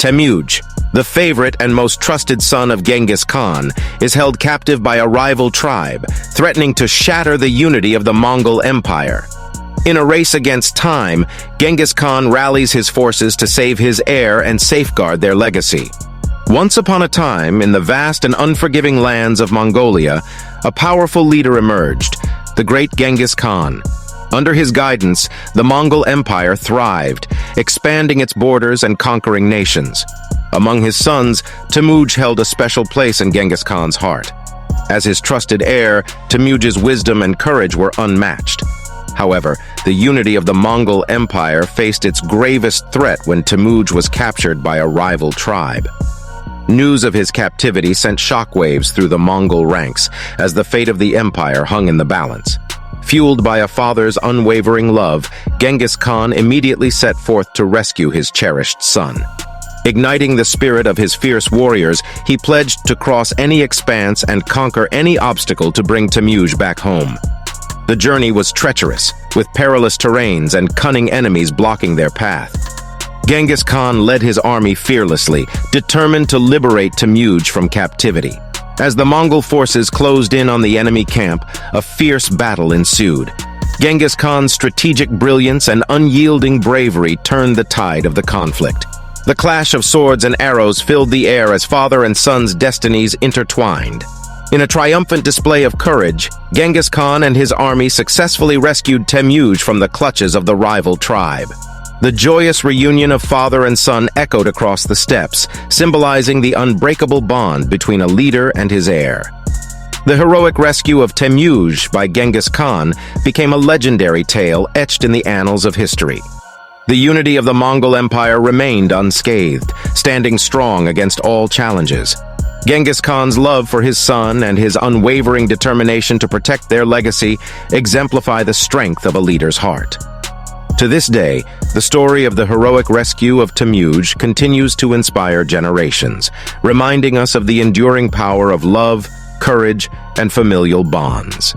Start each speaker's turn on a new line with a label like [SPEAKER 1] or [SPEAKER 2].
[SPEAKER 1] Temüge, the favorite and most trusted son of Genghis Khan, is held captive by a rival tribe, threatening to shatter the unity of the Mongol Empire. In a race against time, Genghis Khan rallies his forces to save his heir and safeguard their legacy. Once upon a time, in the vast and unforgiving lands of Mongolia, a powerful leader emerged, the great Genghis Khan. Under his guidance, the Mongol Empire thrived, expanding its borders and conquering nations. Among his sons, Temüge held a special place in Genghis Khan's heart. As his trusted heir, Temüge's wisdom and courage were unmatched. However, the unity of the Mongol Empire faced its gravest threat when Temüge was captured by a rival tribe. News of his captivity sent shockwaves through the Mongol ranks as the fate of the empire hung in the balance. Fueled by a father's unwavering love, Genghis Khan immediately set forth to rescue his cherished son. Igniting the spirit of his fierce warriors, he pledged to cross any expanse and conquer any obstacle to bring Temüge back home. The journey was treacherous, with perilous terrains and cunning enemies blocking their path. Genghis Khan led his army fearlessly, determined to liberate Temüge from captivity. As the Mongol forces closed in on the enemy camp, a fierce battle ensued. Genghis Khan's strategic brilliance and unyielding bravery turned the tide of the conflict. The clash of swords and arrows filled the air as father and son's destinies intertwined. In a triumphant display of courage, Genghis Khan and his army successfully rescued Temüge from the clutches of the rival tribe. The joyous reunion of father and son echoed across the steppes, symbolizing the unbreakable bond between a leader and his heir. The heroic rescue of Temüge by Genghis Khan became a legendary tale etched in the annals of history. The unity of the Mongol Empire remained unscathed, standing strong against all challenges. Genghis Khan's love for his son and his unwavering determination to protect their legacy exemplify the strength of a leader's heart. To this day, the story of the heroic rescue of Temüge continues to inspire generations, reminding us of the enduring power of love, courage, and familial bonds.